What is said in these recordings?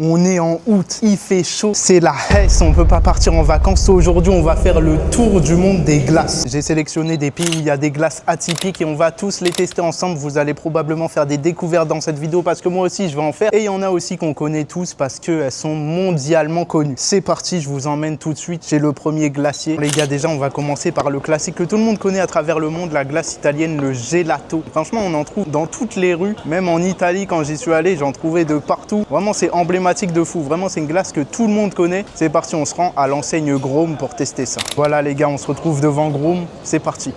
On est en août, il fait chaud, c'est la Hesse, on peut pas partir en vacances. Aujourd'hui, on va faire le tour du monde des glaces. J'ai sélectionné des pays où il y a des glaces atypiques et on va tous les tester ensemble. Vous allez probablement faire des découvertes dans cette vidéo parce que moi aussi, je vais en faire. Et il y en a aussi qu'on connaît tous parce qu'elles sont mondialement connues. C'est parti, je vous emmène tout de suite chez le premier glacier. Les gars, déjà, on va commencer par le classique que tout le monde connaît à travers le monde, la glace italienne, le gelato. Franchement, on en trouve dans toutes les rues, même en Italie, quand j'y suis allé, j'en trouvais de partout. Vraiment, c'est emblématique de fou. Vraiment, c'est une glace que tout le monde connaît. C'est parti, on se rend à l'enseigne Grom pour tester ça. Voilà les gars, on se retrouve devant Grom. C'est parti.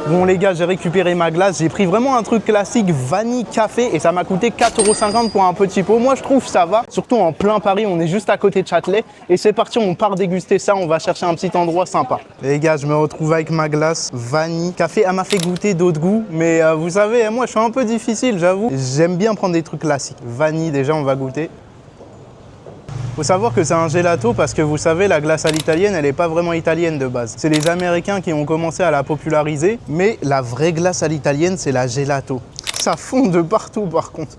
Bon les gars, j'ai récupéré ma glace, j'ai pris vraiment un truc classique vanille café et ça m'a coûté 4,50 € pour un petit pot. Moi je trouve ça va, surtout en plein Paris, on est juste à côté de Châtelet. Et c'est parti, on part déguster ça, on va chercher un petit endroit sympa. Les gars, je me retrouve avec ma glace vanille café. Elle m'a fait goûter d'autres goûts, mais vous savez, moi je suis un peu difficile, j'avoue. J'aime bien prendre des trucs classiques. Vanille déjà, on va goûter. Faut savoir que c'est un gelato parce que vous savez, la glace à l'italienne, elle n'est pas vraiment italienne de base. C'est les Américains qui ont commencé à la populariser, mais la vraie glace à l'italienne, c'est la gelato. Ça fond de partout par contre.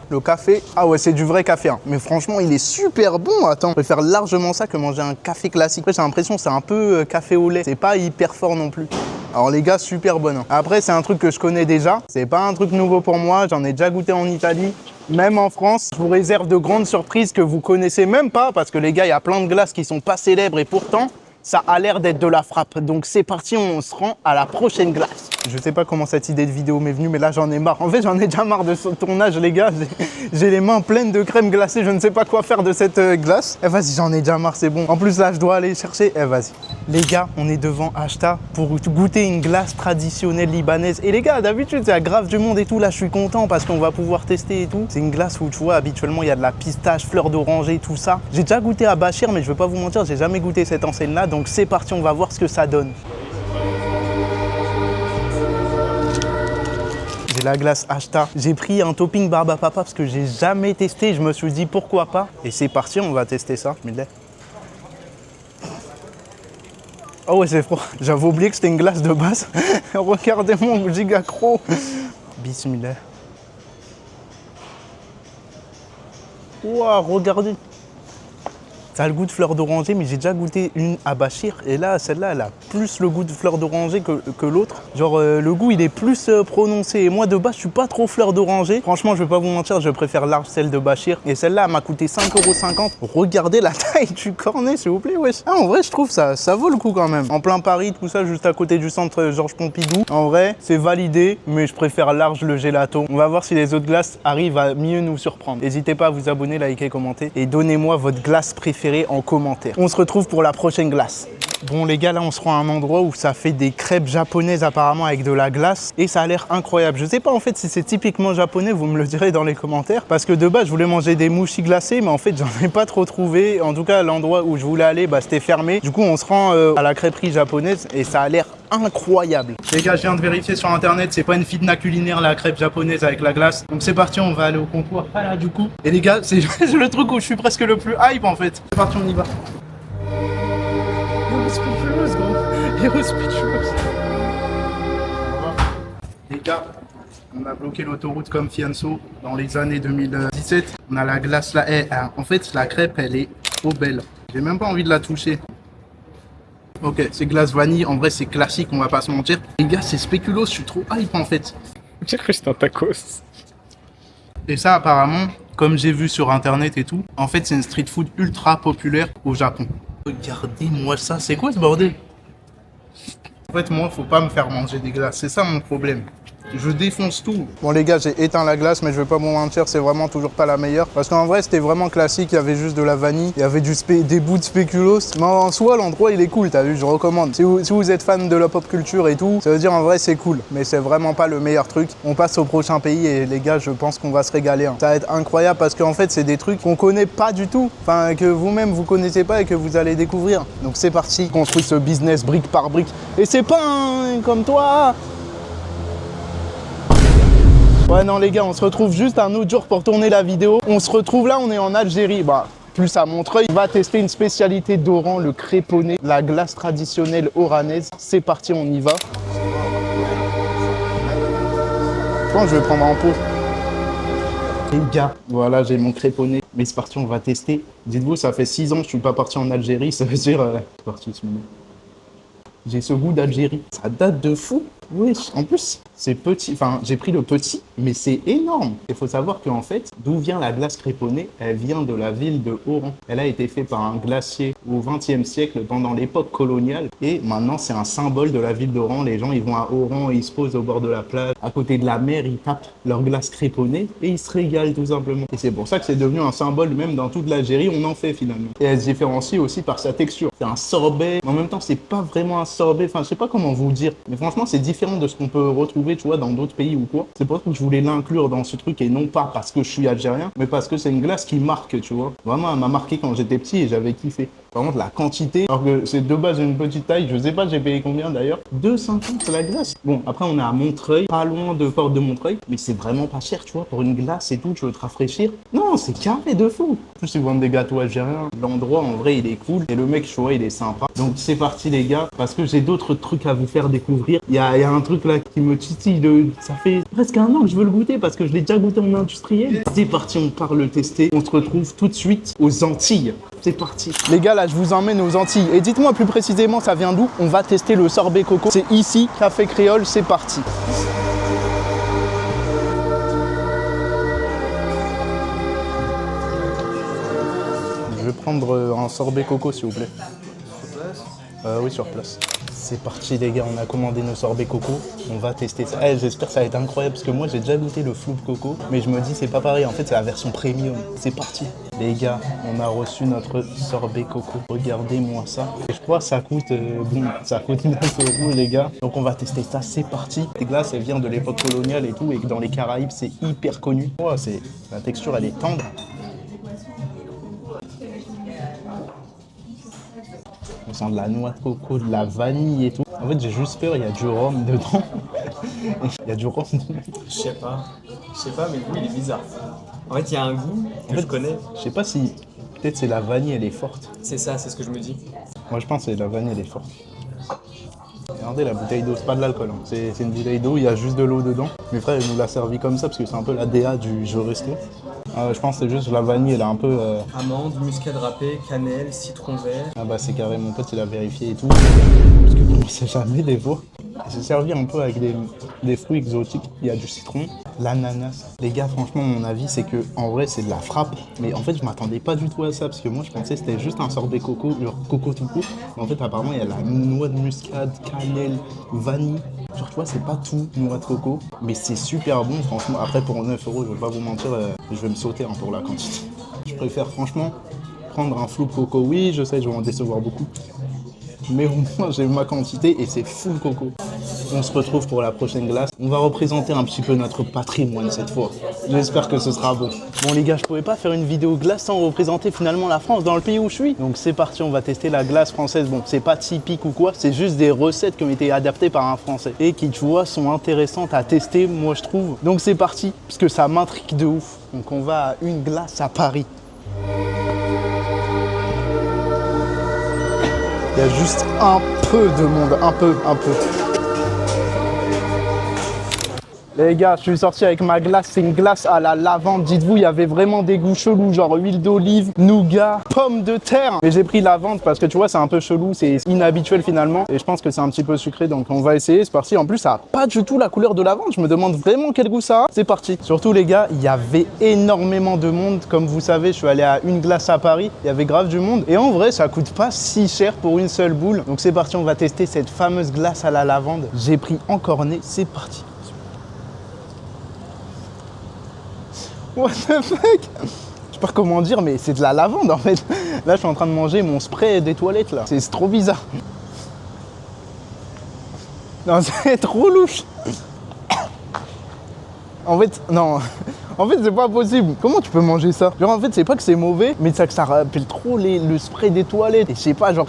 Le café, ah ouais, c'est du vrai café, hein. Mais franchement, il est super bon. Attends, je préfère largement ça que manger un café classique. Après, j'ai l'impression que c'est un peu café au lait. C'est pas hyper fort non plus. Alors les gars, super bon, hein. Après, c'est un truc que je connais déjà. C'est pas un truc nouveau pour moi. J'en ai déjà goûté en Italie. Même en France, je vous réserve de grandes surprises que vous connaissez même pas parce que les gars, il y a plein de glaces qui sont pas célèbres et pourtant, ça a l'air d'être de la frappe. Donc c'est parti, on se rend à la prochaine glace. Je sais pas comment cette idée de vidéo m'est venue, mais là j'en ai marre. En fait, j'en ai déjà marre de ce tournage, les gars. J'ai les mains pleines de crème glacée, je ne sais pas quoi faire de cette glace. Eh vas-y, j'en ai déjà marre, c'est bon. En plus là, je dois aller chercher. Eh vas-y. Les gars, on est devant Ashta pour goûter une glace traditionnelle libanaise. Et les gars, d'habitude, c'est la grave du monde et tout. Là, je suis content parce qu'on va pouvoir tester et tout. C'est une glace où, tu vois, habituellement, il y a de la pistache, fleur d'oranger, tout ça. J'ai déjà goûté à Bachir, mais je vais pas vous mentir, j'ai jamais goûté cette enseigne-là. Donc c'est parti, on va voir ce que ça donne. J'ai la glace Ashta. J'ai pris un topping barbe à papa parce que j'ai jamais testé. Je me suis dit pourquoi pas. Et c'est parti, on va tester ça. Oh ouais, c'est froid. J'avais oublié que c'était une glace de base. Regardez mon giga croc. Bismillah. Waouh, regardez. Ça a le goût de fleur d'oranger, mais j'ai déjà goûté une à Bachir. Et là, celle-là, elle a plus le goût de fleur d'oranger que l'autre. Genre, le goût, il est plus prononcé. Et moi, de base, je suis pas trop fleur d'oranger. Franchement, je vais pas vous mentir, je préfère large celle de Bachir. Et celle-là, elle m'a coûté 5,50 €. Regardez la taille du cornet, s'il vous plaît, wesh. Ah, en vrai, je trouve ça vaut le coup quand même. En plein Paris, tout ça, juste à côté du centre Georges Pompidou. En vrai, c'est validé, mais je préfère large le gelato. On va voir si les autres glaces arrivent à mieux nous surprendre. N'hésitez pas à vous abonner, liker, commenter. Et donnez-moi votre glace préférée en commentaire. On se retrouve pour la prochaine glace. Bon les gars, là on se rend à un endroit où ça fait des crêpes japonaises apparemment avec de la glace et ça a l'air incroyable. Je sais pas en fait si c'est typiquement japonais, vous me le direz dans les commentaires parce que de base je voulais manger des mouchis glacés mais en fait j'en ai pas trop trouvé. En tout cas l'endroit où je voulais aller c'était fermé. Du coup on se rend à la crêperie japonaise et ça a l'air incroyable. Les gars, je viens de vérifier sur internet, c'est pas une fitna culinaire la crêpe japonaise avec la glace. Donc c'est parti, on va aller au comptoir. Ah là du coup. Et les gars, c'est le truc où je suis presque le plus hype en fait. C'est parti, on y va. Les gars, on a bloqué l'autoroute comme Fianso dans les années 2017. On a la glace là. En fait, la crêpe, elle est trop belle. J'ai même pas envie de la toucher. Ok, c'est glace vanille. En vrai, c'est classique, on va pas se mentir. Les gars, c'est spéculoos, je suis trop hype en fait. J'ai cru que c'était un tacos. Et ça, apparemment, comme j'ai vu sur internet et tout, en fait, c'est une street food ultra populaire au Japon. Regardez-moi ça, c'est quoi ce bordel? En fait, moi, faut pas me faire manger des glaces, c'est ça mon problème. Je défonce tout. Bon les gars, j'ai éteint la glace, mais je vais pas vous mentir, c'est vraiment toujours pas la meilleure. Parce qu'en vrai, c'était vraiment classique, il y avait juste de la vanille, il y avait des bouts de spéculoos. Mais en soi, l'endroit, il est cool, t'as vu, je recommande. Si vous êtes fan de la pop culture et tout, ça veut dire en vrai, c'est cool. Mais c'est vraiment pas le meilleur truc. On passe au prochain pays et les gars, je pense qu'on va se régaler. Hein. Ça va être incroyable parce qu'en fait, c'est des trucs qu'on connaît pas du tout. Enfin, que vous-même, vous connaissez pas et que vous allez découvrir. Donc c'est parti, construis ce business brique par brique. Et c'est pas comme toi. Ouais non les gars, on se retrouve juste un autre jour pour tourner la vidéo. On se retrouve là, on est en Algérie. Plus à Montreuil, on va tester une spécialité d'Oran, le créponné, la glace traditionnelle oranaise. C'est parti, on y va. Quand je vais prendre en pause. Les gars, voilà, j'ai mon créponné. Mais c'est parti, on va tester. Dites-vous, ça fait 6 ans que je suis pas parti en Algérie. Ça veut dire... c'est parti ce moment. J'ai ce goût d'Algérie. Ça date de fou. Oui, en plus, c'est petit. Enfin, j'ai pris le petit, mais c'est énorme. Il faut savoir qu'en fait, d'où vient la glace créponnée? Elle vient de la ville de Oran. Elle a été faite par un glacier au XXe siècle, pendant l'époque coloniale. Et maintenant, c'est un symbole de la ville d'Oran. Les gens, ils vont à Oran, ils se posent au bord de la plage, à côté de la mer, ils tapent leur glace créponnée et ils se régalent tout simplement. Et c'est pour ça que c'est devenu un symbole, même dans toute l'Algérie, on en fait finalement. Et elle se différencie aussi par sa texture. C'est un sorbet, mais en même temps, c'est pas vraiment un sorbet. Enfin, je sais pas comment vous dire, mais franchement, c'est différent de ce qu'on peut retrouver, tu vois, dans d'autres pays ou quoi. C'est pour ça que je voulais l'inclure dans ce truc et non pas parce que je suis algérien, mais parce que c'est une glace qui marque, tu vois. Vraiment, elle m'a marqué quand j'étais petit et j'avais kiffé. Par contre, la quantité, alors que c'est de base une petite taille, je sais pas, j'ai payé combien d'ailleurs? 2,50 la glace. Bon, après, on est à Montreuil, pas loin de Porte de Montreuil, mais c'est vraiment pas cher, tu vois, pour une glace et tout, tu veux te rafraîchir. Non, c'est carré de fou. En plus, ils vendent des gâteaux algériens. L'endroit, en vrai, il est cool. Et le mec, je vois, il est sympa. Donc, c'est parti, les gars, parce que j'ai d'autres trucs à vous faire découvrir. Il y a un truc là qui me titille ça fait presque 1 an que je veux le goûter parce que je l'ai déjà goûté en industriel. C'est parti, on part le tester. On se retrouve tout de suite aux Antilles. C'est parti. Les gars, là, je vous emmène aux Antilles. Et dites-moi plus précisément, ça vient d'où? On va tester le sorbet coco. C'est ici, Café Créole, c'est parti. Je vais prendre un sorbet coco, s'il vous plaît. Sur place? Oui, sur place. C'est parti les gars, on a commandé nos sorbets coco, on va tester ça. J'espère que ça va être incroyable parce que moi j'ai déjà goûté le flou de coco, mais je me dis c'est pas pareil, en fait c'est la version premium. C'est parti. Les gars, on a reçu notre sorbet coco. Regardez-moi ça. Et je crois que ça coûte, ça coûte 9 € les gars. Donc on va tester ça, c'est parti. Les glaces, elles viennent de l'époque coloniale et tout, et que dans les Caraïbes c'est hyper connu. Oh, la texture elle est tendre. On sent de la noix de coco, de la vanille et tout. En fait, j'ai juste peur, il y a du rhum dedans. Il y a du rhum dedans. Je sais pas, mais le goût il est bizarre. En fait, il y a un goût que je connais. Je sais pas si... Peut-être c'est la vanille, elle est forte. C'est ça, c'est ce que je me dis. Moi, je pense que la vanille, elle est forte. Regardez la bouteille d'eau, c'est pas de l'alcool. Hein. C'est une bouteille d'eau, il y a juste de l'eau dedans. Mes frères, ils nous l'a servi comme ça parce que c'est un peu la DA du jeu resto. Je pense que c'est juste la vanille, elle est un peu... Amande, muscade râpée, cannelle, citron vert. Ah bah c'est carré, mon pote il a vérifié et tout. Parce que on sait jamais des fois. C'est servi un peu avec des fruits exotiques. Il y a du citron, l'ananas. Les gars, franchement, mon avis, c'est que en vrai, c'est de la frappe. Mais en fait, je m'attendais pas du tout à ça parce que moi, je pensais que c'était juste un sorbet coco, le coco tout court. Mais en fait, apparemment, il y a la noix de muscade, cannelle, vanille. Genre, tu vois, c'est pas tout noix de coco, mais c'est super bon, franchement. Après, pour 9 €, je vais pas vous mentir, je vais me sauter hein, pour la quantité. Je préfère, franchement, prendre un flou de coco. Oui, je sais, je vais en décevoir beaucoup. Mais au moins, j'ai ma quantité et c'est full coco. On se retrouve pour la prochaine glace. On va représenter un petit peu notre patrimoine cette fois. J'espère que ce sera bon. Bon les gars, je pouvais pas faire une vidéo glace sans représenter finalement la France dans le pays où je suis. Donc c'est parti, on va tester la glace française. Bon, c'est pas typique ou quoi, c'est juste des recettes qui ont été adaptées par un Français. Et qui, tu vois, sont intéressantes à tester, moi je trouve. Donc c'est parti, parce que ça m'intrigue de ouf. Donc on va à une glace à Paris. Il y a juste un peu de monde, un peu. Les gars, je suis sorti avec ma glace, c'est une glace à la lavande. Dites-vous, il y avait vraiment des goûts chelous, genre huile d'olive, nougat, pommes de terre. Mais j'ai pris lavande parce que tu vois, c'est un peu chelou, c'est inhabituel finalement. Et je pense que c'est un petit peu sucré, donc on va essayer, c'est parti. En plus, ça n'a pas du tout la couleur de lavande, je me demande vraiment quel goût ça a. C'est parti. Surtout les gars, il y avait énormément de monde. Comme vous savez, je suis allé à une glace à Paris, il y avait grave du monde. Et en vrai, ça coûte pas si cher pour une seule boule. Donc c'est parti, on va tester cette fameuse glace à la lavande. J'ai pris en cornet, c'est parti. What the fuck? Je sais pas comment dire, mais c'est de la lavande en fait. Là, je suis en train de manger mon spray des toilettes là. C'est trop bizarre. Non, c'est trop louche. En fait, non. En fait, c'est pas possible. Comment tu peux manger ça? Genre, en fait, c'est pas que c'est mauvais, mais ça que ça rappelle trop le spray des toilettes. Et je sais pas, genre,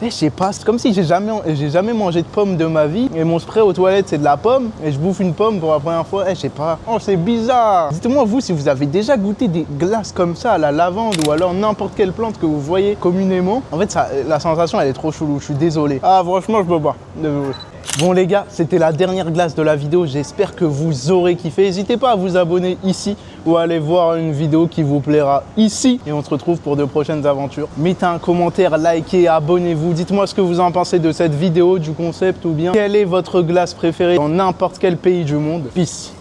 je sais pas, c'est comme si j'ai jamais mangé de pomme de ma vie. Et mon spray aux toilettes, c'est de la pomme. Et je bouffe une pomme pour la première fois. Je sais pas. Oh, c'est bizarre. Dites-moi, vous, si vous avez déjà goûté des glaces comme ça à la lavande ou alors n'importe quelle plante que vous voyez communément. En fait, la sensation, elle est trop chelou. Je suis désolé. Ah, franchement, je peux pas. Désolé. Bon les gars, c'était la dernière glace de la vidéo, j'espère que vous aurez kiffé. N'hésitez pas à vous abonner ici ou à aller voir une vidéo qui vous plaira ici. Et on se retrouve pour de prochaines aventures. Mettez un commentaire, likez, abonnez-vous. Dites-moi ce que vous en pensez de cette vidéo, du concept ou bien quelle est votre glace préférée dans n'importe quel pays du monde. Peace.